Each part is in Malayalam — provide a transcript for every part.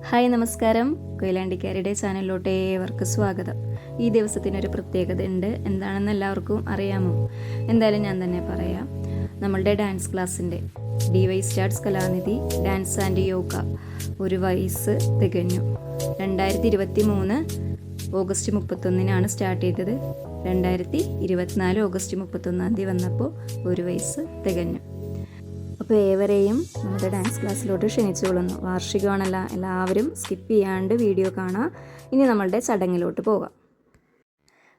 ഹായ് നമസ്കാരം. കൊയിലാണ്ടിക്കാരുടെ ചാനലിലോട്ട് ഏവർക്കും സ്വാഗതം. ഈ ദിവസത്തിനൊരു പ്രത്യേകത ഉണ്ട്. എന്താണെന്ന് എല്ലാവർക്കും അറിയാമോ? എന്തായാലും ഞാൻ തന്നെ പറയാം. നമ്മളുടെ ഡാൻസ് ക്ലാസ്സിൻ്റെ DY starts Kalanidhi dance and yoga 1 വയസ്സ് തികഞ്ഞു. 2023 ഓഗസ്റ്റ് 31 സ്റ്റാർട്ട് ചെയ്തത്. 2024 ഓഗസ്റ്റ് 31 വന്നപ്പോൾ 1 വയസ്സ് തികഞ്ഞു. അപ്പോൾ ഏവരെയും നമ്മുടെ ഡാൻസ് ക്ലാസ്സിലോട്ട് ക്ഷണിച്ചുകൊള്ളുന്നു. വാർഷികമാണല്ലോ, എല്ലാവരും സ്കിപ്പ് ചെയ്യാണ്ട് വീഡിയോ കാണാം. ഇനി നമ്മളുടെ ചടങ്ങിലോട്ട് പോകാം.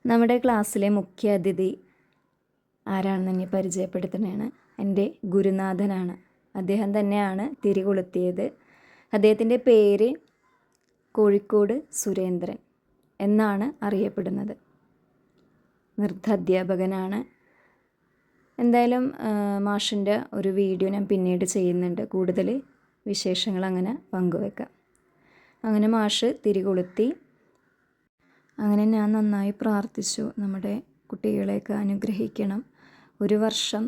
നമ്മുടെ ക്ലാസ്സിലെ മുഖ്യ അതിഥി ആരാണെന്ന് എന്നെ പരിചയപ്പെടുത്തുന്നതാണ്. എൻ്റെ ഗുരുനാഥനാണ്. അദ്ദേഹം തന്നെയാണ് തിരികൊളുത്തിയത്. അദ്ദേഹത്തിൻ്റെ പേര് കോഴിക്കോട് സുരേന്ദ്രൻ എന്നാണ് അറിയപ്പെടുന്നത്. നൃത്താധ്യാപകനാണ്. എന്തായാലും മാഷിൻ്റെ ഒരു വീഡിയോ ഞാൻ പിന്നീട് ചെയ്യുന്നുണ്ട്. കൂടുതൽ വിശേഷങ്ങൾ അങ്ങനെ പങ്കുവെക്കാം. അങ്ങനെ മാഷ് തിരികൊളുത്തി. അങ്ങനെ ഞാൻ നന്നായി പ്രാർത്ഥിച്ചു, നമ്മുടെ കുട്ടികളെയൊക്കെ അനുഗ്രഹിക്കണം. 1 വർഷം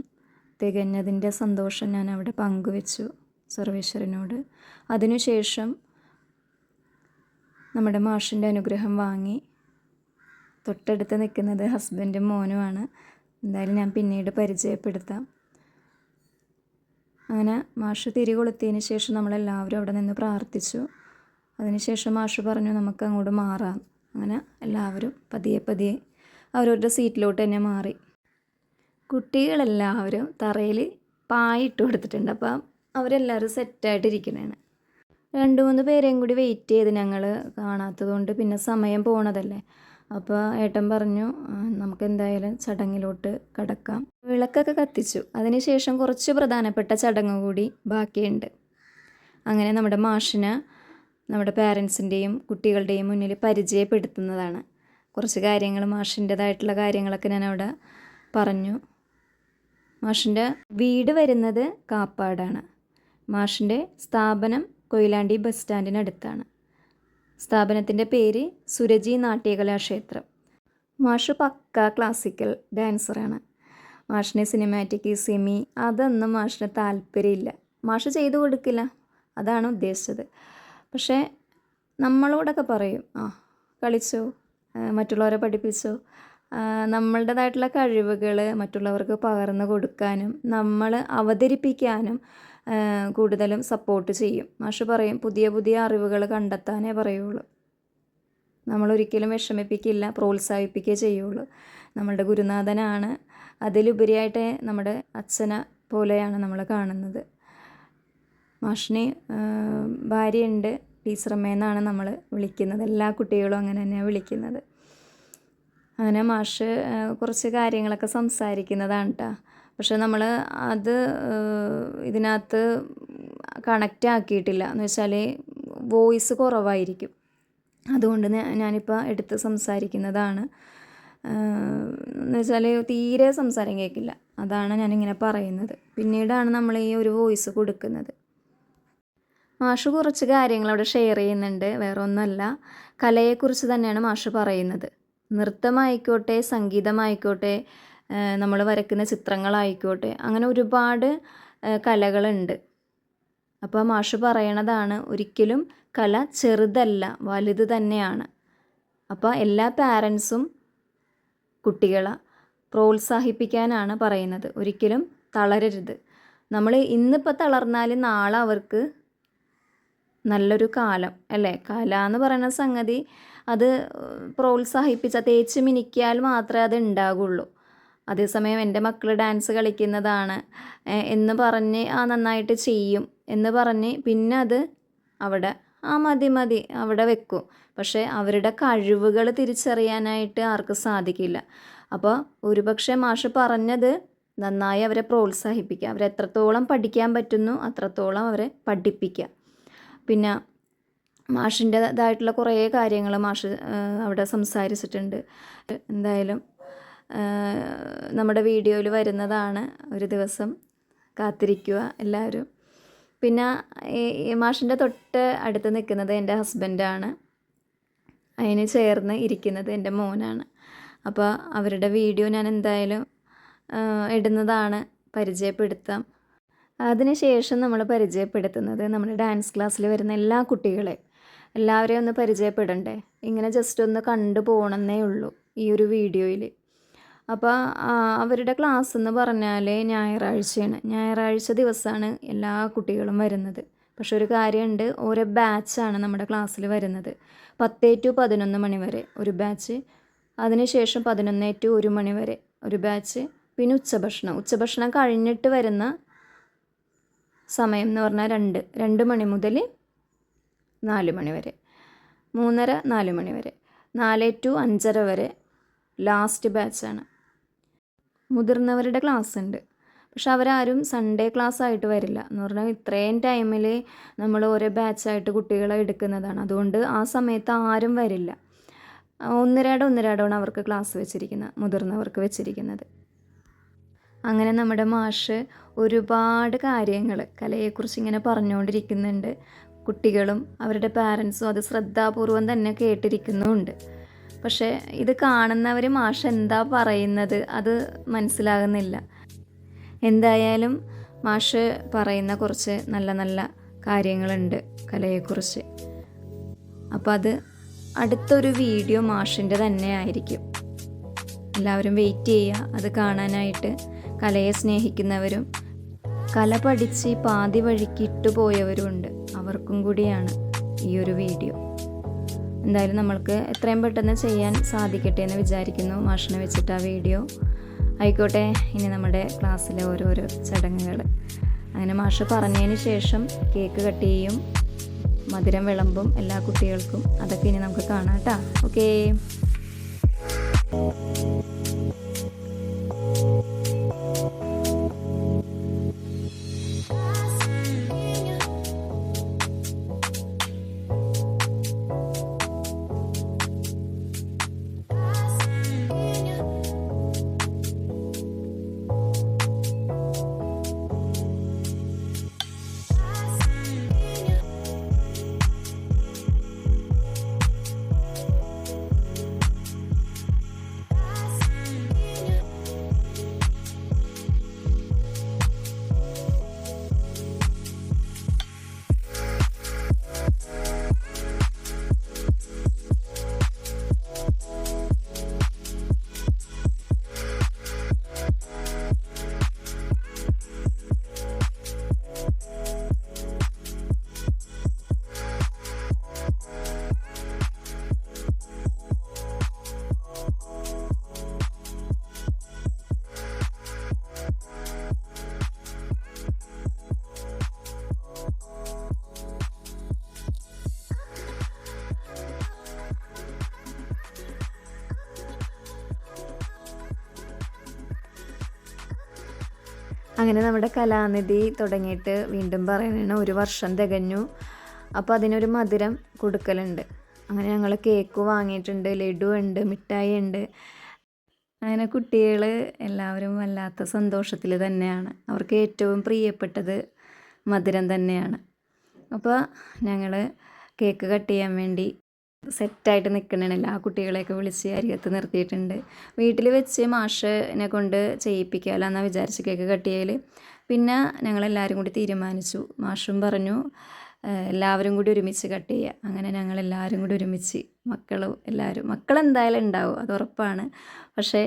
തികഞ്ഞതിൻ്റെ സന്തോഷം ഞാൻ അവിടെ പങ്കുവെച്ചു സർവേശ്വരനോട്. അതിനുശേഷം നമ്മുടെ മാഷിൻ്റെ അനുഗ്രഹം വാങ്ങി. തൊട്ടടുത്ത് നിൽക്കുന്നത് ഹസ്ബൻഡും മോനുമാണ്. എന്തായാലും ഞാൻ പിന്നീട് പരിചയപ്പെടുത്താം. അങ്ങനെ മാഷ് തിരികൊളുത്തിയതിന് ശേഷം നമ്മളെല്ലാവരും അവിടെ നിന്ന് പ്രാർത്ഥിച്ചു. അതിനുശേഷം മാഷ് പറഞ്ഞു നമുക്ക് അങ്ങോട്ട് മാറാം. അങ്ങനെ എല്ലാവരും പതിയെ അവരവരുടെ സീറ്റിലോട്ട് തന്നെ മാറി. കുട്ടികളെല്ലാവരും തറയിൽ പായിട്ട് കൊടുത്തിട്ടുണ്ട്. അപ്പം അവരെല്ലാവരും സെറ്റായിട്ടിരിക്കണേണ്. 2-3 പേരെയും കൂടി വെയിറ്റ് ചെയ്ത് ഞങ്ങൾ കാണാത്തതുകൊണ്ട്, പിന്നെ സമയം പോണതല്ലേ. അപ്പോൾ ഏട്ടൻ പറഞ്ഞു നമുക്ക് എന്തായാലും ചടങ്ങിലോട്ട് കടക്കാം. വിളക്കൊക്കെ കത്തിച്ചു. അതിനുശേഷം കുറച്ച് പ്രധാനപ്പെട്ട ചടങ്ങ് കൂടി ബാക്കിയുണ്ട്. അങ്ങനെ നമ്മുടെ മാഷിനെ നമ്മുടെ പാരൻസിൻ്റെയും കുട്ടികളുടെയും മുന്നിൽ പരിചയപ്പെടുത്തുന്നതാണ്. കുറച്ച് കാര്യങ്ങൾ, മാഷിൻ്റേതായിട്ടുള്ള കാര്യങ്ങളൊക്കെ ഞാൻ അവിടെ പറഞ്ഞു. മാഷിൻ്റെ വീട് വരുന്നത് കാപ്പാടാണ്. മാഷിൻ്റെ സ്ഥാപനം കൊയിലാണ്ടി ബസ് സ്റ്റാൻഡിനടുത്താണ്. സ്ഥാപനത്തിൻ്റെ പേര് സുരജി നാട്യകലാക്ഷേത്രം. മാഷ് പക്ക ക്ലാസിക്കൽ ഡാൻസറാണ്. മാഷിന് സിനിമാറ്റിക്, സെമി അതൊന്നും മാഷിന് താല്പര്യമില്ല. മാഷ് ചെയ്തു കൊടുക്കില്ല, അതാണ് ഉദ്ദേശിച്ചത്. പക്ഷേ നമ്മളോടൊക്കെ പറയും, കളിച്ചോ, മറ്റുള്ളവരെ പഠിപ്പിച്ചോ. നമ്മളുടേതായിട്ടുള്ള കഴിവുകൾ മറ്റുള്ളവർക്ക് പകർന്നു കൊടുക്കാനും നമ്മൾ അവതരിപ്പിക്കാനും കൂടുതലും സപ്പോർട്ട് ചെയ്യും. മാഷ് പറയും പുതിയ അറിവുകൾ കണ്ടെത്താനേ പറയുള്ളൂ. നമ്മളൊരിക്കലും വിഷമിപ്പിക്കില്ല, പ്രോത്സാഹിപ്പിക്കുകയേ ചെയ്യുള്ളൂ. നമ്മളുടെ ഗുരുനാഥനാണ്. അതിലുപരിയായിട്ട് നമ്മുടെ അച്ഛനെ പോലെയാണ് നമ്മൾ കാണുന്നത്. മാഷിന് ഭാര്യയുണ്ട്, ടീച്ചറമ്മയെന്നാണ് നമ്മൾ വിളിക്കുന്നത്. എല്ലാ കുട്ടികളും അങ്ങനെ തന്നെയാണ് വിളിക്കുന്നത്. അങ്ങനെ മാഷ് കുറച്ച് കാര്യങ്ങളൊക്കെ സംസാരിക്കുന്നതാണ് കേട്ടോ. പക്ഷെ നമ്മൾ അത് ഇതിനകത്ത് കണക്റ്റ് ആക്കിയിട്ടില്ല. എന്ന് വെച്ചാൽ വോയിസ് കുറവായിരിക്കും. അതുകൊണ്ട് ഞാനിപ്പോൾ എടുത്ത് സംസാരിക്കുന്നതാണ്. എന്ന് വെച്ചാൽ തീരെ സംസാരം കേൾക്കില്ല. അതാണ് ഞാനിങ്ങനെ പറയുന്നത്. പിന്നീടാണ് നമ്മൾ ഈ ഒരു വോയിസ് കൊടുക്കുന്നത്. മാഷ് കുറച്ച് കാര്യങ്ങൾ അവിടെ ഷെയർ ചെയ്യുന്നുണ്ട്. വേറെ ഒന്നുമല്ല, കലയെക്കുറിച്ച് തന്നെയാണ് മാഷ് പറയുന്നത്. നൃത്തമായിക്കോട്ടെ, സംഗീതമായിക്കോട്ടെ, നമ്മൾ വരയ്ക്കുന്ന ചിത്രങ്ങളായിക്കോട്ടെ, അങ്ങനെ ഒരുപാട് കലകളുണ്ട്. അപ്പോൾ മാഷ് പറയണതാണ്, ഒരിക്കലും കല ചെറുതല്ല, വലുത് തന്നെയാണ്. അപ്പോൾ എല്ലാ പാരൻസും കുട്ടികളെ പ്രോത്സാഹിപ്പിക്കാനാണ് പറയുന്നത്. ഒരിക്കലും തളരരുത്. നമ്മൾ ഇന്നിപ്പോൾ തളർന്നാൽ നാളെ അവർക്ക് നല്ലൊരു കാലം അല്ലേ. കല എന്ന് പറയുന്ന സംഗതി അത് തേച്ച് മിനിക്കിയാൽ മാത്രമേ അത് ഉണ്ടാകുള്ളൂ. അതേസമയം എൻ്റെ മക്കൾ ഡാൻസ് കളിക്കുന്നതാണ് എന്ന് പറഞ്ഞ് നന്നായിട്ട് ചെയ്യും എന്ന് പറഞ്ഞ് പിന്നെ അത് അവിടെ മതി അവിടെ വെക്കും. പക്ഷേ അവരുടെ കഴിവുകൾ തിരിച്ചറിയാനായിട്ട് ആർക്കും സാധിക്കില്ല. അപ്പോൾ ഒരുപക്ഷെ മാഷ് പറഞ്ഞത് നന്നായി അവരെ പ്രോത്സാഹിപ്പിക്കുക. അവരെത്രത്തോളം പഠിക്കാൻ പറ്റുന്നു അത്രത്തോളം അവരെ പഠിപ്പിക്കുക. പിന്നെ മാഷിൻ്റേതായിട്ടുള്ള കുറേ കാര്യങ്ങൾ മാഷ് അവിടെ സംസാരിച്ചിട്ടുണ്ട്. എന്തായാലും നമ്മുടെ വീഡിയോയിൽ വരുന്നതാണ്. ഒരു ദിവസം കാത്തിരിക്കുക എല്ലാവരും. പിന്നെ ഈ മാഷിൻ്റെ തൊട്ട് അടുത്ത് നിൽക്കുന്നത് എൻ്റെ ഹസ്ബൻഡാണ്. അതിന് ചേർന്ന് ഇരിക്കുന്നത് എൻ്റെ മോനാണ്. അപ്പോൾ അവരുടെ വീഡിയോ ഞാൻ എന്തായാലും ഇടുന്നതാണ്, പരിചയപ്പെടുത്താം. അതിനുശേഷം നമ്മൾ പരിചയപ്പെടുത്തുന്നത് നമ്മുടെ ഡാൻസ് ക്ലാസ്സിൽ വരുന്ന എല്ലാ കുട്ടികളെയും. എല്ലാവരെയും ഒന്ന് പരിചയപ്പെടണ്ടേ, ഇങ്ങനെ ജസ്റ്റ് ഒന്ന് കണ്ടു പോകണമെന്നേ ഉള്ളൂ ഈ ഒരു വീഡിയോയിൽ. അപ്പോൾ അവരുടെ ക്ലാസ് എന്ന് പറഞ്ഞാൽ ഞായറാഴ്ചയാണ്. ഞായറാഴ്ച ദിവസമാണ് എല്ലാ കുട്ടികളും വരുന്നത്. പക്ഷെ ഒരു കാര്യമുണ്ട്, ഓരോ ബാച്ചാണ് നമ്മുടെ ക്ലാസ്സിൽ വരുന്നത്. 10 to 11 മണി വരെ ഒരു ബാച്ച്, അതിനുശേഷം 11 to 1 മണി വരെ ഒരു ബാച്ച്, പിന്നെ ഉച്ചഭക്ഷണം കഴിഞ്ഞിട്ട് വരുന്ന സമയം എന്ന് പറഞ്ഞാൽ 2 മണി മുതൽ 4 മണി വരെ, 3:30 4 മണി വരെ, 4 to 5:30 വരെ ലാസ്റ്റ് ബാച്ചാണ്. മുതിർന്നവരുടെ ക്ലാസ് ഉണ്ട്, പക്ഷെ അവരാരും സൺഡേ ക്ലാസ് ആയിട്ട് വരില്ല. എന്ന് പറഞ്ഞാൽ ഇത്രയും ടൈമിൽ നമ്മൾ ഓരോ ബാച്ചായിട്ട് കുട്ടികളെ എടുക്കുന്നതാണ്. അതുകൊണ്ട് ആ സമയത്ത് ആരും വരില്ല. ഒന്നിരാടമാണ് അവർക്ക് ക്ലാസ് വെച്ചിരിക്കുന്നത്, മുതിർന്നവർക്ക് വെച്ചിരിക്കുന്നത്. അങ്ങനെ നമ്മുടെ മാഷ് ഒരുപാട് കാര്യങ്ങൾ കലയെക്കുറിച്ച് ഇങ്ങനെ പറഞ്ഞുകൊണ്ടിരിക്കുന്നുണ്ട്. കുട്ടികളും അവരുടെ പാരൻസും അത് ശ്രദ്ധാപൂർവം തന്നെ കേട്ടിരിക്കുന്നുമുണ്ട്. പക്ഷേ ഇത് കാണുന്നവർ മാഷ് എന്താ പറയുന്നത് അത് മനസ്സിലാകുന്നില്ല. എന്തായാലും മാഷ് പറയുന്ന കുറച്ച് നല്ല നല്ല കാര്യങ്ങളുണ്ട് കലയെക്കുറിച്ച്. അപ്പോൾ അത് അടുത്തൊരു വീഡിയോ മാഷിൻ്റെ തന്നെ ആയിരിക്കും. എല്ലാവരും വെയിറ്റ് ചെയ്യുക അത് കാണാനായിട്ട്. കലയെ സ്നേഹിക്കുന്നവരും കല പഠിച്ച് പാതി വഴിക്ക് ഇട്ടുപോയവരുമുണ്ട്, അവർക്കും കൂടിയാണ് ഈ ഒരു വീഡിയോ. എന്തായാലും നമ്മൾക്ക് എത്രയും പെട്ടെന്ന് ചെയ്യാൻ സാധിക്കട്ടെ എന്ന് വിചാരിക്കുന്നു മാഷിനെ വെച്ചിട്ട് ആ വീഡിയോ. ആയിക്കോട്ടെ, ഇനി നമ്മുടെ ക്ലാസ്സിലെ ഓരോരോ ചടങ്ങുകൾ. അങ്ങനെ മാഷ് പറഞ്ഞതിന് ശേഷം കേക്ക് കട്ട് ചെയ്യും, മധുരം വിളമ്പും എല്ലാ കുട്ടികൾക്കും. അതൊക്കെ ഇനി നമുക്ക് കാണാം കേട്ടോ. ഓക്കേ. അങ്ങനെ നമ്മുടെ കലാനിധി തുടങ്ങിയിട്ട് വീണ്ടും പറയണ 1 വർഷം തികഞ്ഞു. അപ്പോൾ അതിനൊരു മധുരം കൊടുക്കലുണ്ട്. അങ്ങനെ ഞങ്ങൾ കേക്ക് വാങ്ങിയിട്ടുണ്ട്, ലഡു ഉണ്ട്, മിഠായി ഉണ്ട്. അങ്ങനെ കുട്ടികൾ എല്ലാവരും വല്ലാത്ത സന്തോഷത്തിൽ തന്നെയാണ്. അവർക്ക് ഏറ്റവും പ്രിയപ്പെട്ടത് മധുരം തന്നെയാണ്. അപ്പോൾ ഞങ്ങൾ കേക്ക് കട്ട് ചെയ്യാൻ വേണ്ടി സെറ്റായിട്ട് നിൽക്കണേണ്. എല്ലാ കുട്ടികളെയൊക്കെ വിളിച്ച് അരികത്ത് നിർത്തിയിട്ടുണ്ട്. വീട്ടിൽ വെച്ച് മാഷിനെ കൊണ്ട് ചെയ്യിപ്പിക്കാമല്ലോ എന്നാണ് വിചാരിച്ച് കേക്ക് കട്ട് ചെയ്യൽ. പിന്നെ ഞങ്ങളെല്ലാവരും കൂടി തീരുമാനിച്ചു. മാഷും പറഞ്ഞു എല്ലാവരും കൂടി ഒരുമിച്ച് കട്ട് ചെയ്യുക. അങ്ങനെ ഞങ്ങളെല്ലാവരും കൂടി ഒരുമിച്ച്, മക്കളെന്തായാലും ഉണ്ടാവും, അത് ഉറപ്പാണ്. പക്ഷേ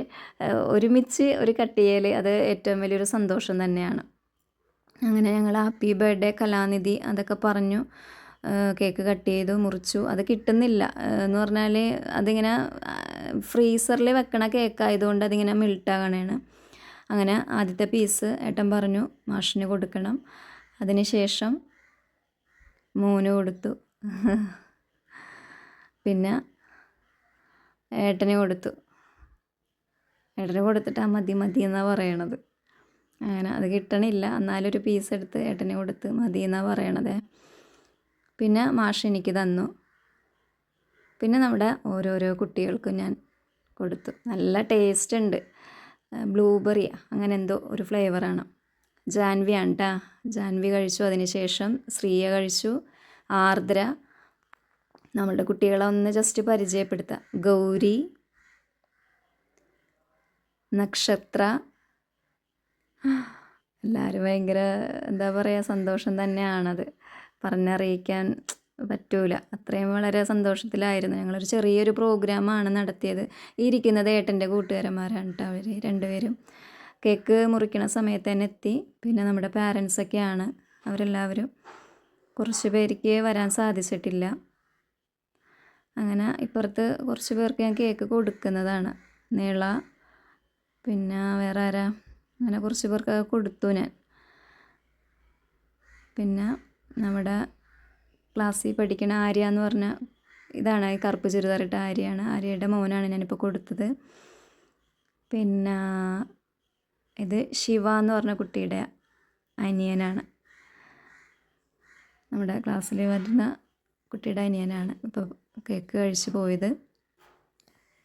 ഒരുമിച്ച് ഒരു കട്ട് ചെയ്യൽ അത് ഏറ്റവും വലിയൊരു സന്തോഷം തന്നെയാണ്. അങ്ങനെ ഞങ്ങൾ ഹാപ്പി ബർത്ത്ഡേ കലാനിധി അതൊക്കെ പറഞ്ഞു. കേക്ക് കട്ട് ചെയ്തു, മുറിച്ചു. അത് കിട്ടുന്നില്ല എന്ന് പറഞ്ഞാൽ അതിങ്ങനെ ഫ്രീസറിൽ വെക്കണ കേക്കായതുകൊണ്ട് അതിങ്ങനെ മെൽട്ടാകണേണ്. അങ്ങനെ ആദ്യത്തെ പീസ് ഏട്ടൻ പറഞ്ഞു മാഷിന് കൊടുക്കണം. അതിന് ശേഷം മോന് കൊടുത്തു, പിന്നെ ഏട്ടന് കൊടുത്തു. ഏട്ടന് കൊടുത്തിട്ട് ആ മതി എന്നാണ് പറയണത്. അങ്ങനെ അത് കിട്ടണില്ല, എന്നാലൊരു പീസ് എടുത്ത് ഏട്ടന് കൊടുത്ത് മതി എന്നാണ് പറയണത്. പിന്നെ മാഷ് എനിക്ക് തന്നു. പിന്നെ നമ്മുടെ ഓരോരോ കുട്ടികൾക്കും ഞാൻ കൊടുത്തു. നല്ല ടേസ്റ്റ് ഉണ്ട്, ബ്ലൂബെറിയാണ് അങ്ങനെ എന്തോ ഒരു ഫ്ലേവറാണ്. ജാൻവിയാണ് കേട്ടോ. ജാൻവി കഴിച്ചു, അതിന് ശേഷം ശ്രീയ കഴിച്ചു, ആർദ്ര. നമ്മളുടെ കുട്ടികളെ ഒന്ന് ജസ്റ്റ് പരിചയപ്പെടുത്താം. ഗൗരി, നക്ഷത്ര. എല്ലാവരും ഭയങ്കര എന്താ പറയുക സന്തോഷം തന്നെയാണത്, പറഞ്ഞറിയിക്കാൻ പറ്റൂല. അത്രയും വളരെ സന്തോഷത്തിലായിരുന്നു. ഞങ്ങളൊരു ചെറിയൊരു പ്രോഗ്രാമാണ് നടത്തിയത്. ഈ ഇരിക്കുന്നത് ഏട്ടൻ്റെ കൂട്ടുകാരന്മാരാണ് കേട്ടോ. അവർ രണ്ടുപേരും കേക്ക് മുറിക്കണ സമയത്ത് തന്നെ എത്തി. പിന്നെ നമ്മുടെ പാരൻസൊക്കെയാണ്. അവരെല്ലാവരും കുറച്ച് പേർക്ക് വരാൻ സാധിച്ചിട്ടില്ല. അങ്ങനെ ഇപ്പുറത്ത് കുറച്ച് പേർക്ക് ഞാൻ കേക്ക് കൊടുക്കുന്നതാണ്. നീള, പിന്നെ വേറെ ആരാ, അങ്ങനെ കുറച്ച് പേർക്ക് കൊടുത്തു ഞാൻ. പിന്നെ നമ്മുടെ ക്ലാസ്സിൽ പഠിക്കണ ആര്യ എന്ന് പറഞ്ഞ ഇതാണ്, ഈ കറുപ്പ് ചുരിദാറിട്ട ആര്യയാണ്. ആര്യയുടെ മോനാണ് ഞാനിപ്പോൾ കൊടുത്തത്. പിന്നെ ഇത് ശിവ എന്ന് പറഞ്ഞ കുട്ടിയുടെ അനിയനാണ്, നമ്മുടെ ക്ലാസ്സിൽ വരുന്ന കുട്ടിയുടെ അനിയനാണ് ഇപ്പോൾ കേക്ക് കഴിച്ച് പോയത്.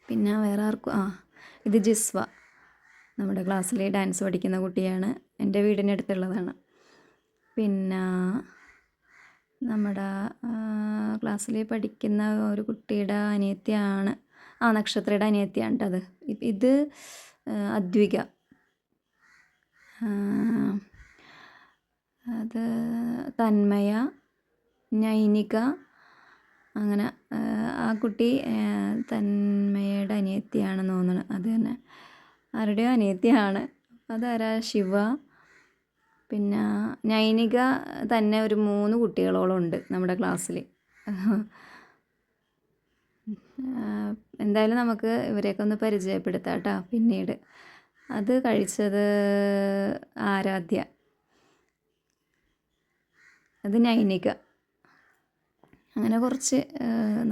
പിന്നെ വേറെ ആർക്കും ഇത് ജിസ്വ, നമ്മുടെ ക്ലാസ്സിൽ ഡാൻസ് പഠിക്കുന്ന കുട്ടിയാണ്, എൻ്റെ വീടിനടുത്തുള്ളതാണ്. പിന്നെ നമ്മുടെ ക്ലാസ്സിൽ പഠിക്കുന്ന ഒരു കുട്ടിയുടെ അനിയത്തിയാണ്, നക്ഷത്രയുടെ അനിയത്തിയാണ് കേട്ടോ അത്. ഇത് അദ്വിക, അത് തന്മയ, നൈനിക, അങ്ങനെ ആ കുട്ടി തന്മയുടെ അനിയത്തിയാണെന്ന് തോന്നുന്നു. അത് തന്നെ ആരുടെയോ അനിയത്തിയാണ്. അതാരാ, ശിവ. പിന്നെ നൈനിക തന്നെ ഒരു 3 കുട്ടികളോളം ഉണ്ട് നമ്മുടെ ക്ലാസ്സിൽ. എന്തായാലും നമുക്ക് ഇവരെയൊക്കെ ഒന്ന് പരിചയപ്പെടുത്താം കേട്ടോ പിന്നീട്. അത് കഴിച്ചത് ആരാധ്യ, അത് നൈനിക. അങ്ങനെ കുറച്ച്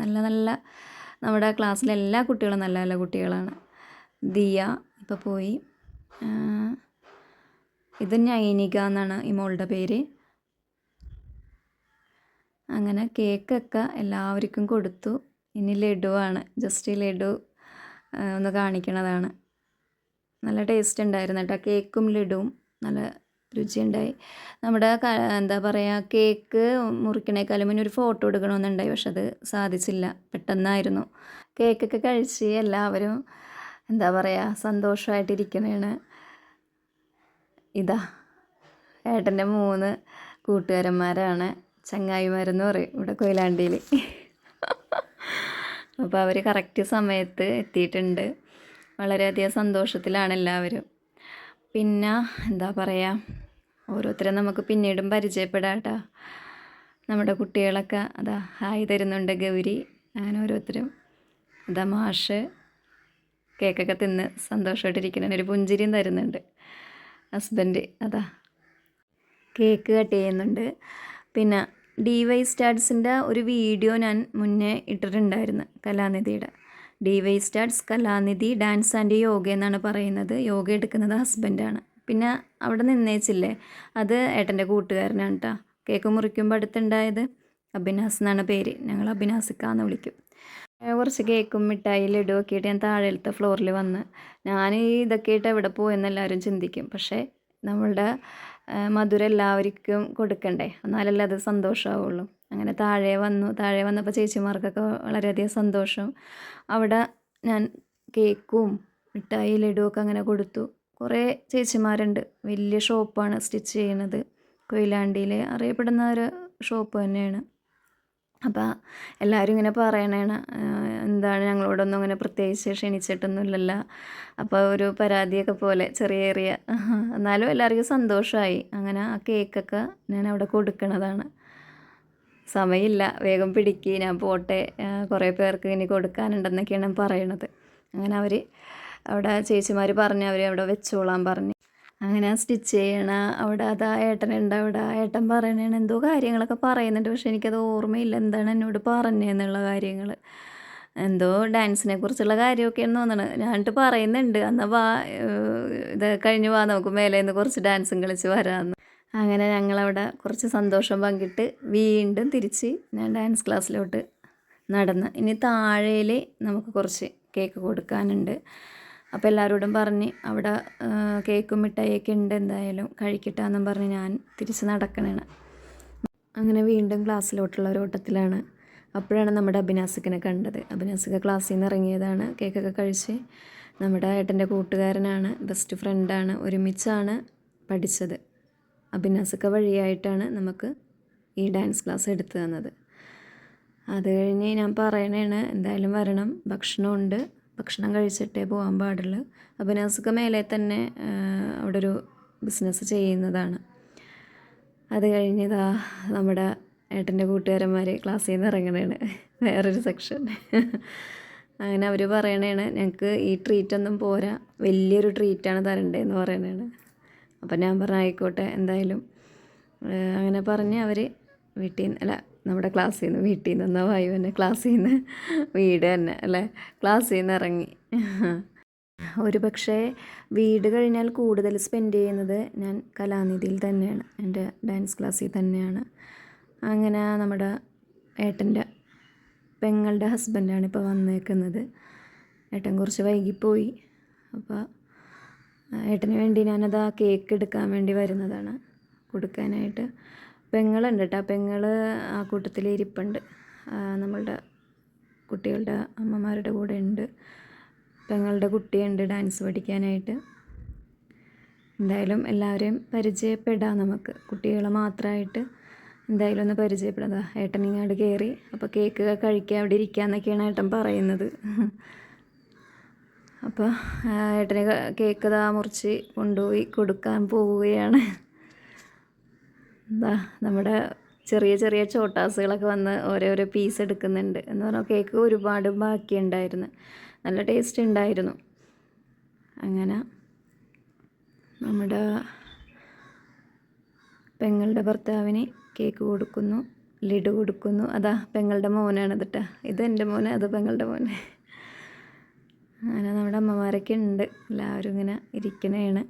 നല്ല നല്ല നമ്മുടെ ക്ലാസ്സിലെ എല്ലാ കുട്ടികളും നല്ല നല്ല കുട്ടികളാണ്. ദിയ ഇപ്പോൾ പോയി. ഇത് നൈനിക എന്നാണ് ഈ മോളുടെ പേര്. അങ്ങനെ കേക്കൊക്കെ എല്ലാവർക്കും കൊടുത്തു. ഇനി ലഡുവാണ്, ജസ്റ്റ് ലഡു ഒന്ന് കാണിക്കണതാണ്. നല്ല ടേസ്റ്റ് ഉണ്ടായിരുന്നു കേട്ടോ, കേക്കും ലഡുവും നല്ല രുചിയുണ്ടായി. നമ്മുടെ എന്താ പറയുക, കേക്ക് മുറിക്കണേക്കാളും മുന്നേ ഒരു ഫോട്ടോ എടുക്കണമെന്നുണ്ടായി, പക്ഷെ അത് സാധിച്ചില്ല, പെട്ടെന്നായിരുന്നു. കേക്കൊക്കെ കഴിച്ച് എല്ലാവരും എന്താ പറയുക സന്തോഷമായിട്ടിരിക്കണേണ്. ഇതാ ഏട്ടൻ്റെ 3 കൂട്ടുകാരന്മാരാണ്, ചങ്ങായിമാരെന്ന് പറയും ഇവിടെ കൊയിലാണ്ടിയിൽ. അപ്പോൾ അവർ കറക്റ്റ് സമയത്ത് എത്തിയിട്ടുണ്ട്. വളരെയധികം സന്തോഷത്തിലാണ് എല്ലാവരും. പിന്നെ എന്താ പറയുക, ഓരോരുത്തരെ നമുക്ക് പിന്നീടും പരിചയപ്പെടാം കേട്ടോ. നമ്മുടെ കുട്ടികളൊക്കെ അതാ ഹായ് തരുന്നുണ്ട്, ഗൗരി, അങ്ങനെ ഓരോരുത്തരും. അതാ മാഷ് കേക്കൊക്കെ തിന്ന് സന്തോഷമായിട്ടിരിക്കണം, ഒരു പുഞ്ചിരിയും തരുന്നുണ്ട്. ഹസ്ബൻഡ് അതാ കേക്ക് കട്ട് ചെയ്യുന്നുണ്ട്. പിന്നെ DY സ്റ്റാഡ്സിൻ്റെ ഒരു വീഡിയോ ഞാൻ മുന്നേ ഇട്ടിട്ടുണ്ടായിരുന്നു, കലാനിധിയുടെ. DY സ്റ്റാഡ്സ് കലാനിധി ഡാൻസ് ആൻഡ് യോഗ എന്നാണ് പറയുന്നത്. യോഗ എടുക്കുന്നത് ഹസ്ബൻഡാണ്. പിന്നെ അവിടെ നിന്നേച്ചില്ലേ, അത് ഏട്ടൻ്റെ കൂട്ടുകാരനാണ് കേട്ടോ. കേക്ക് മുറിക്കുമ്പോൾ അടുത്തുണ്ടായത് അഭിനാസ് എന്നാണ് പേര്, ഞങ്ങൾ അഭിനാസിക്കാന്ന് വിളിക്കും. കുറച്ച് കേക്കും മിഠായി ലഡു ഒക്കെ ആയിട്ട് ഞാൻ താഴെത്തെ ഫ്ലോറിൽ വന്ന്, ഞാൻ ഇതൊക്കെ ആയിട്ട് എവിടെ പോയെന്ന് എല്ലാവരും ചിന്തിക്കും. പക്ഷേ നമ്മളുടെ മധുരം എല്ലാവർക്കും കൊടുക്കണ്ടേ, എന്നാലല്ലേ അത് സന്തോഷമാവുള്ളൂ. അങ്ങനെ താഴെ വന്നപ്പോൾ ചേച്ചിമാർക്കൊക്കെ വളരെയധികം സന്തോഷം. അവിടെ ഞാൻ കേക്കും മിഠായി ലഡുവൊക്കെ അങ്ങനെ കൊടുത്തു. കുറേ ചേച്ചിമാരുണ്ട്, വലിയ ഷോപ്പാണ് സ്റ്റിച്ച് ചെയ്യണത്, കൊയിലാണ്ടിയിൽ അറിയപ്പെടുന്ന ഒരു ഷോപ്പ് തന്നെയാണ്. അപ്പോൾ എല്ലാവരും ഇങ്ങനെ പറയണേണ്, എന്താണ് ഞങ്ങളോടൊന്നും അങ്ങനെ പ്രത്യേകിച്ച് ക്ഷണിച്ചിട്ടൊന്നുമില്ലല്ലോ. അപ്പോൾ ഒരു പരാതിയൊക്കെ പോലെ ചെറിയ എന്നാലും എല്ലാവർക്കും സന്തോഷമായി. അങ്ങനെ ആ കേക്കൊക്കെ ഞാൻ അവിടെ കൊടുക്കണതാണ്. സമയമില്ല, വേഗം പിടിക്ക്, ഞാൻ പോട്ടെ, കുറേ പേർക്ക് ഇനി കൊടുക്കാനുണ്ടെന്നൊക്കെയാണ് പറയണത്. അങ്ങനെ അവർ അവിടെ ചേച്ചിമാർ പറഞ്ഞ് അവർ അവിടെ വെച്ചോളാൻ പറഞ്ഞു. അങ്ങനെ സ്റ്റിച്ച് ചെയ്യണ അവിടെ അതാ ഏട്ടനുണ്ട് അവിടെ. ഏട്ടൻ പറയണേണ് എന്തോ കാര്യങ്ങളൊക്കെ പറയുന്നുണ്ട്, പക്ഷെ എനിക്കത് ഓർമ്മയില്ല എന്താണ് എന്നോട് പറഞ്ഞതെന്നുള്ള കാര്യങ്ങൾ. എന്തോ ഡാൻസിനെ കുറിച്ചുള്ള കാര്യമൊക്കെയാണെന്ന് തോന്നണം. ഞാനിട്ട് പറയുന്നുണ്ട്, എന്നാൽ വാ, ഇത് കഴിഞ്ഞ് വാ, നമുക്ക് മേലെ നിന്ന് കുറച്ച് ഡാൻസും കളിച്ച് വരാമെന്ന്. അങ്ങനെ ഞങ്ങളവിടെ കുറച്ച് സന്തോഷം പങ്കിട്ട് വീണ്ടും തിരിച്ച് ഞാൻ ഡാൻസ് ക്ലാസ്സിലോട്ട് നടന്ന്. ഇനി താഴേൽ നമുക്ക് കുറച്ച് കേക്ക് കൊടുക്കാനുണ്ട്. അപ്പോൾ എല്ലാവരോടും പറഞ്ഞ് അവിടെ കേക്കും മിഠായിയൊക്കെ ഉണ്ട്, എന്തായാലും കഴിക്കട്ടാന്നും പറഞ്ഞ് ഞാൻ തിരിച്ച് നടക്കണേണ്. അങ്ങനെ വീണ്ടും ക്ലാസ്സിലോട്ടുള്ള ഒരു ഓട്ടത്തിലാണ്. അപ്പോഴാണ് നമ്മുടെ അഭിനാസികനെ കണ്ടത്. അഭിനാസിക ക്ലാസ്സിൽ നിന്ന് ഇറങ്ങിയതാണ്, കേക്കൊക്കെ കഴിച്ച്. നമ്മുടെ ഏട്ടൻ്റെ കൂട്ടുകാരനാണ്, ബെസ്റ്റ് ഫ്രണ്ടാണ്, ഒരുമിച്ചാണ് പഠിച്ചത്. അഭിനാസിക വഴിയായിട്ടാണ് നമുക്ക് ഈ ഡാൻസ് ക്ലാസ് എടുത്തു തന്നത്. അത് കഴിഞ്ഞ് ഞാൻ പറയണേണ് എന്തായാലും വരണം, ഭക്ഷണമുണ്ട്, ഭക്ഷണം കഴിച്ചിട്ടേ പോകാൻ പാടുള്ളൂ. അപ്പോൾ നൗസക്ക മേലെ തന്നെ അവിടെ ഒരു ബിസിനസ് ചെയ്യുന്നതാണ്. അത് കഴിഞ്ഞതാ നമ്മുടെ ഏട്ടൻ്റെ കൂട്ടുകാരന്മാർ ക്ലാസ്സിൽ നിന്ന് ഇറങ്ങണേണ്, വേറൊരു സെക്ഷൻ. അങ്ങനെ അവർ പറയണേണ് ഞങ്ങൾക്ക് ഈ ട്രീറ്റൊന്നും പോരാ, വലിയൊരു ട്രീറ്റാണ് തരണ്ടേന്ന് പറയണേണ്. അപ്പം ഞാൻ പറഞ്ഞു ആയിക്കോട്ടെ എന്തായാലും. അങ്ങനെ പറഞ്ഞ് അവർ വീട്ടിൽ നിന്ന് അല്ല നമ്മുടെ ക്ലാസ്സിൽ നിന്ന്, വീട്ടിൽ നിന്ന് വായു തന്നെ, ക്ലാസ്സിൽ നിന്ന് വീട് തന്നെ അല്ലേ, ക്ലാസ്സിൽ നിന്ന് ഇറങ്ങി. ഒരു പക്ഷേ വീട് കഴിഞ്ഞാൽ കൂടുതൽ സ്പെൻഡ് ചെയ്യുന്നത് ഞാൻ കലാനിധിയിൽ തന്നെയാണ്, എൻ്റെ ഡാൻസ് ക്ലാസ്സിൽ തന്നെയാണ്. അങ്ങനെ നമ്മുടെ ഏട്ടൻ്റെ പെങ്ങളുടെ ഹസ്ബൻഡാണ് ഇപ്പോൾ വന്നേക്കുന്നത്. ഏട്ടൻ കുറച്ച് വൈകിപ്പോയി. അപ്പോൾ ഏട്ടന് വേണ്ടി ഞാനത് ആ കേക്ക് എടുക്കാൻ വേണ്ടി വരുന്നതാണ് കൊടുക്കാനായിട്ട്. പെങ്ങളുണ്ട് കേട്ടോ, പെങ്ങൾ ആ കൂട്ടത്തിൽ ഇരിപ്പുണ്ട്, നമ്മളുടെ കുട്ടികളുടെ അമ്മമാരുടെ കൂടെ ഉണ്ട്. പെങ്ങളുടെ കുട്ടിയുണ്ട് ഡാൻസ് പഠിക്കാനായിട്ട്. എന്തായാലും എല്ലാവരെയും പരിചയപ്പെടാം നമുക്ക്, കുട്ടികളെ മാത്രമായിട്ട് എന്തായാലും ഒന്ന് പരിചയപ്പെടാം. ഏട്ടൻ ഇങ്ങോട്ട് കയറി, അപ്പോൾ കേക്ക് കഴിക്കാൻ അവിടെ ഇരിക്കാമെന്നൊക്കെയാണ് ഏട്ടൻ പറയുന്നത്. അപ്പോൾ ഏട്ടന് കേക്ക് മുറിച്ച് കൊണ്ടുപോയി കൊടുക്കാൻ പോവുകയാണ്. എന്താ നമ്മുടെ ചെറിയ ചെറിയ ചോട്ടാസുകളൊക്കെ വന്ന് ഓരോരോ പീസ് എടുക്കുന്നുണ്ട്. എന്ന് പറഞ്ഞാൽ കേക്ക് ഒരുപാട് ബാക്കിയുണ്ടായിരുന്നു, നല്ല ടേസ്റ്റ് ഉണ്ടായിരുന്നു. അങ്ങനെ നമ്മുടെ പെങ്ങളുടെ ഭർത്താവിന് കേക്ക് കൊടുക്കുന്നു, ലഡു കൊടുക്കുന്നു. അതാ പെങ്ങളുടെ മോനാണ് കേട്ടോ, ഇത് എൻ്റെ മോന്, അത് പെങ്ങളുടെ മോന്. അങ്ങനെ നമ്മുടെ അമ്മമാരൊക്കെ ഉണ്ട്, എല്ലാവരും ഇങ്ങനെ ഇരിക്കണേണ്.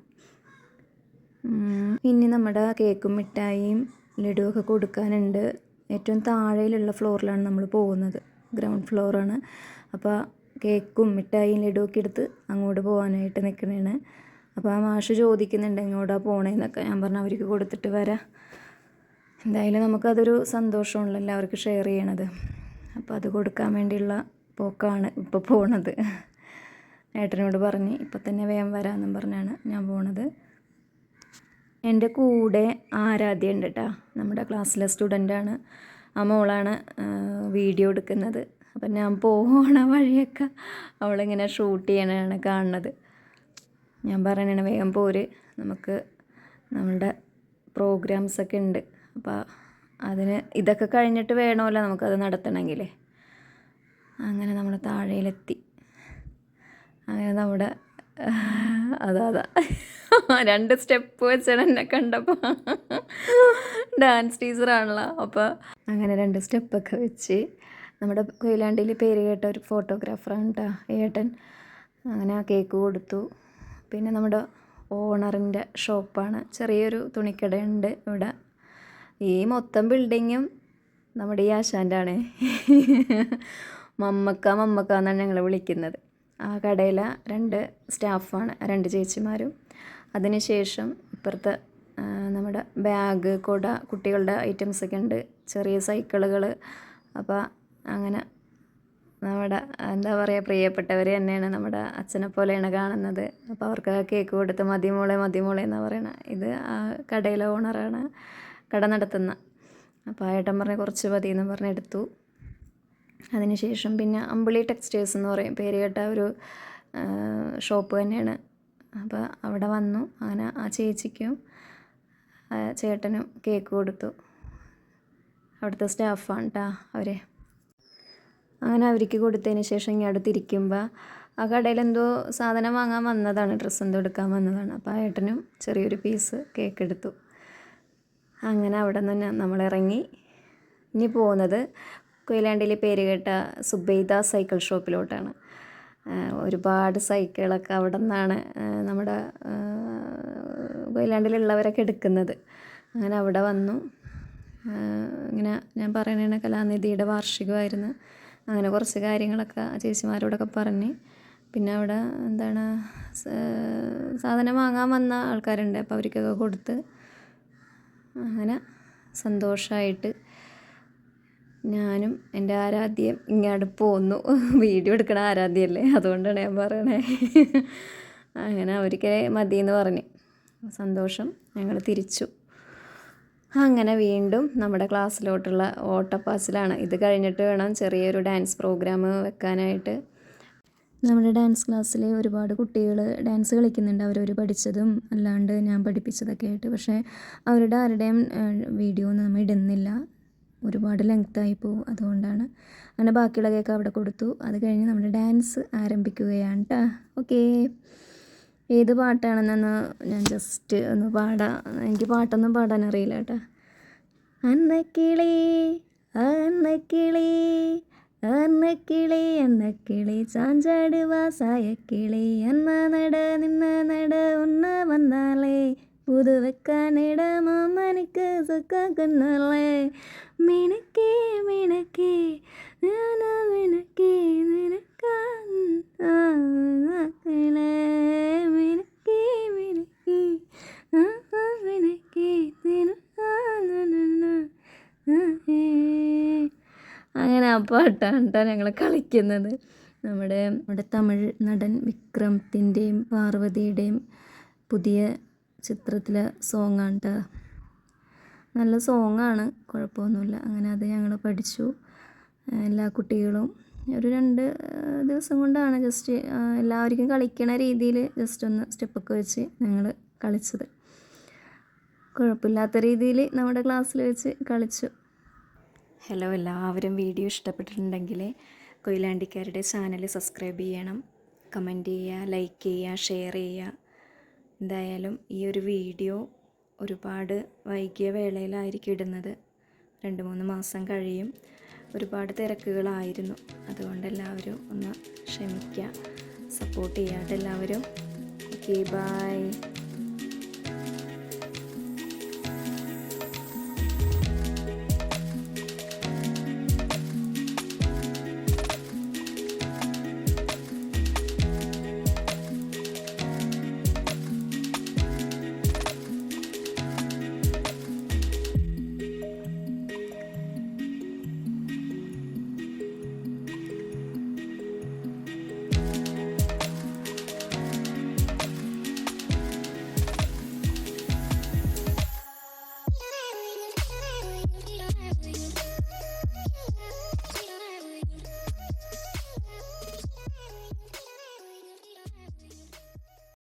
ഇനി നമ്മുടെ കേക്കും മിഠായിയും ലഡുവൊക്കെ കൊടുക്കാനുണ്ട്. ഏറ്റവും താഴെയിലുള്ള ഫ്ലോറിലാണ് നമ്മൾ പോകുന്നത്, ഗ്രൗണ്ട് ഫ്ലോറാണ്. അപ്പോൾ കേക്കും മിഠായിയും ലഡുവൊക്കെ എടുത്ത് അങ്ങോട്ട് പോകാനായിട്ട് നിൽക്കണേണ്. അപ്പോൾ ആ മാഷ് ചോദിക്കുന്നുണ്ട് എങ്ങോട്ടാണ് പോണേന്നൊക്കെ. ഞാൻ പറഞ്ഞു അവർക്ക് കൊടുത്തിട്ട് വരാം. എന്തായാലും നമുക്കതൊരു സന്തോഷമാണല്ലോ എല്ലാവർക്കും ഷെയർ ചെയ്യണത്. അപ്പോൾ അത് കൊടുക്കാൻ വേണ്ടിയുള്ള പോക്കാണ് ഇപ്പോൾ പോണത്. ഏട്ടനോട് പറഞ്ഞ് ഇപ്പം തന്നെ വേഗം വരാമെന്നും പറഞ്ഞാണ് ഞാൻ പോണത്. എൻ്റെ കൂടെ ആരാധ്യ ഉണ്ട് കേട്ടോ, നമ്മുടെ ക്ലാസ്സിലെ സ്റ്റുഡൻ്റാണ്. ആ മോളാണ് വീഡിയോ എടുക്കുന്നത്. അപ്പം ഞാൻ പോകണ വഴിയൊക്കെ അവളിങ്ങനെ ഷൂട്ട് ചെയ്യണതാണ് കാണുന്നത്. ഞാൻ പറയണേ വേഗം പോര്, നമുക്ക് നമ്മളുടെ പ്രോഗ്രാംസൊക്കെ ഉണ്ട്. അപ്പോൾ അതിന് ഇതൊക്കെ കഴിഞ്ഞിട്ട് വേണമല്ലോ നമുക്കത് നടത്തണമെങ്കിൽ. അങ്ങനെ നമ്മൾ താഴെയിലെത്തി. അങ്ങനെ നമ്മുടെ അതാ 2 സ്റ്റെപ്പ് വെച്ചാണ് എന്നെ കണ്ടപ്പോൾ, ഡാൻസ് ടീച്ചറാണല്ലോ. അപ്പോൾ അങ്ങനെ 2 സ്റ്റെപ്പൊക്കെ വെച്ച് നമ്മുടെ കൊയിലാണ്ടിയിൽ പേര് കേട്ട ഒരു ഫോട്ടോഗ്രാഫറാണ് കേട്ടോ ഏട്ടൻ. അങ്ങനെ ആ കേക്ക് കൊടുത്തു. പിന്നെ നമ്മുടെ ഓണറിൻ്റെ ഷോപ്പാണ്, ചെറിയൊരു തുണിക്കടയുണ്ട് ഇവിടെ. ഈ മൊത്തം ബിൽഡിങ്ങും നമ്മുടെ ഈ ആശാൻ്റെ ആണ്. മമ്മക്ക എന്നാണ് ഞങ്ങൾ വിളിക്കുന്നത്. ആ കടയിലെ 2 സ്റ്റാഫാണ്, 2 ചേച്ചിമാരും. അതിനുശേഷം ഇപ്പുറത്തെ നമ്മുടെ ബാഗ്, കുട, കുട്ടികളുടെ ഐറ്റംസൊക്കെ ഉണ്ട്, ചെറിയ സൈക്കിളുകൾ. അപ്പോൾ അങ്ങനെ നമ്മുടെ എന്താ പറയുക, പ്രിയപ്പെട്ടവർ തന്നെയാണ്, നമ്മുടെ അച്ഛനെ പോലെയാണ് കാണുന്നത്. അപ്പോൾ അവർക്ക് കേക്ക് കൊടുത്ത് മതിമോളെ എന്നാണ് പറയണത്. ഇത് ആ കടയിലെ ഓണറാണ്, കട നടത്തുന്ന. അപ്പോൾ ഏട്ടൻ പറഞ്ഞ് കുറച്ച് മതി എന്ന് പറഞ്ഞ് എടുത്തു. അതിനുശേഷം പിന്നെ അമ്പിളി ടെക്സ്റ്റൈൽസ് എന്ന് പറയും, പേര് കേട്ട ഒരു ഷോപ്പ് തന്നെയാണ്. അപ്പോൾ അവിടെ വന്നു. അങ്ങനെ ആ ചേച്ചിക്കും ചേട്ടനും കേക്ക് കൊടുത്തു. അവിടുത്തെ സ്റ്റാഫാണ് കേട്ടോ അവർ. അങ്ങനെ അവർക്ക് കൊടുത്തതിന് ശേഷം ഇങ്ങനെ അടുത്തിരിക്കുമ്പോൾ ആ കടയിൽ എന്തോ സാധനം വാങ്ങാൻ വന്നതാണ്, ഡ്രസ്സ് എന്തോ എടുക്കാൻ വന്നതാണ്. അപ്പോൾ ആ ഏട്ടനും ചെറിയൊരു പീസ് കേക്ക് എടുത്തു. അങ്ങനെ അവിടെ നിന്ന് നമ്മളിറങ്ങി. ഇനി പോകുന്നത് കൊയിലാണ്ടിയിൽ പേര് കേട്ട സുബൈദ സൈക്കിൾ ഷോപ്പിലോട്ടാണ്. ഒരുപാട് സൈക്കിളൊക്കെ അവിടെ നിന്നാണ് നമ്മുടെ കൊയിലാണ്ടിലുള്ളവരൊക്കെ എടുക്കുന്നത്. അങ്ങനെ അവിടെ വന്നു. ഇങ്ങനെ ഞാൻ പറയണ കലാനിധിയുടെ വാർഷികമായിരുന്നു. അങ്ങനെ കുറച്ച് കാര്യങ്ങളൊക്കെ ചേച്ചിമാരോടൊക്കെ പറഞ്ഞ്, പിന്നെ അവിടെ എന്താണ് സാധനം വാങ്ങാൻ വന്ന ആൾക്കാരുണ്ട്, അപ്പോൾ അവർക്കൊക്കെ കൊടുത്ത് അങ്ങനെ സന്തോഷമായിട്ട് ഞാനും എൻ്റെ ആരാധ്യയും ഇങ്ങോട്ട് പോന്നു. വീഡിയോ എടുക്കണ ആരാധ്യല്ലേ, അതുകൊണ്ടാണ് ഞാൻ പറയണേ. അങ്ങനെ അവർക്ക് മതിയെന്ന് പറഞ്ഞ് സന്തോഷം, ഞങ്ങൾ തിരിച്ചു. അങ്ങനെ വീണ്ടും നമ്മുടെ ക്ലാസ്സിലോട്ടുള്ള ഓട്ടപ്പാച്ചിലാണ്. ഇത് കഴിഞ്ഞിട്ട് വേണം ചെറിയൊരു ഡാൻസ് പ്രോഗ്രാം വെക്കാനായിട്ട്. നമ്മുടെ ഡാൻസ് ക്ലാസ്സിൽ ഒരുപാട് കുട്ടികൾ ഡാൻസ് കളിക്കുന്നുണ്ട്. അവരവർ പഠിച്ചതും അല്ലാണ്ട് ഞാൻ പഠിപ്പിച്ചതൊക്കെ ആയിട്ട്. പക്ഷേ അവരുടെ ആരുടെയും വീഡിയോ ഒന്നും നമ്മൾ ഇടുന്നില്ല, ഒരുപാട് ലെങ്ത്തായി പോകും. അതുകൊണ്ടാണ് അങ്ങനെ ബാക്കിയുള്ള കേക്ക് അവിടെ കൊടുത്തു. അത് കഴിഞ്ഞ് നമ്മുടെ ഡാൻസ് ആരംഭിക്കുകയാണ് കേട്ടോ. ഓക്കേ, ഏത് പാട്ടാണെന്നൊന്ന് ഞാൻ ജസ്റ്റ് ഒന്ന് പാടാം. എനിക്ക് പാട്ടൊന്നും പാടാൻ അറിയില്ല കേട്ടോ. അന്നക്കിളി അന്നക്കിളി അന്നക്കിളി അന്നക്കിളി ചാഞ്ചാടുവാ സായക്കിളി അന്ന നട നിന്ന നട ഒന്ന് വന്നാലേ പുതു വെക്കാനിട മാമനിക്ക് സുക്കാക്കുന്നല്ലേ മിണക്കേ മിണക്കേ മിണക്കേ നിനക്കാ മിണക്കേ മിണക്കേ മിണക്കേ അങ്ങനെ ആ പാട്ടാണ് കേട്ടോ ഞങ്ങൾ കളിക്കുന്നത്. നമ്മുടെ തമിഴ് നടൻ വിക്രത്തിൻ്റെയും പാർവതിയുടെയും പുതിയ ചിത്രത്തിലെ സോങ്ങാണ് കേട്ടോ. നല്ല സോങ്ങാണ്, കുഴപ്പമൊന്നുമില്ല. അങ്ങനെ അത് ഞങ്ങൾ പഠിച്ചു. എല്ലാ കുട്ടികളും ഒരു 2 ദിവസം കൊണ്ടാണ് ജസ്റ്റ് എല്ലാവർക്കും കളിക്കണ രീതിയിൽ ജസ്റ്റ് ഒന്ന് സ്റ്റെപ്പൊക്കെ വെച്ച് ഞങ്ങൾ കളിച്ചത്. കുഴപ്പമില്ലാത്ത രീതിയിൽ നമ്മുടെ ക്ലാസ്സിൽ വെച്ച് കളിച്ചു. ഹലോ, എല്ലാവരും വീഡിയോ ഇഷ്ടപ്പെട്ടിട്ടുണ്ടെങ്കിൽ കൊയിലാണ്ടിക്കാരുടെ ചാനൽ സബ്സ്ക്രൈബ് ചെയ്യണം, കമൻറ്റ് ചെയ്യുക, ലൈക്ക് ചെയ്യുക, ഷെയർ ചെയ്യുക. എന്തായാലും ഈ ഒരു വീഡിയോ ഒരുപാട് വൈകിയ വേളയിലായിരിക്കും ഇടുന്നത്. 2-3 മാസം കഴിയും. ഒരുപാട് തിരക്കുകളായിരുന്നു. അതുകൊണ്ട് എല്ലാവരും ഒന്ന് ക്ഷമിക്കുക, സപ്പോർട്ട് ചെയ്യാതെ എല്ലാവരും. Okay, by.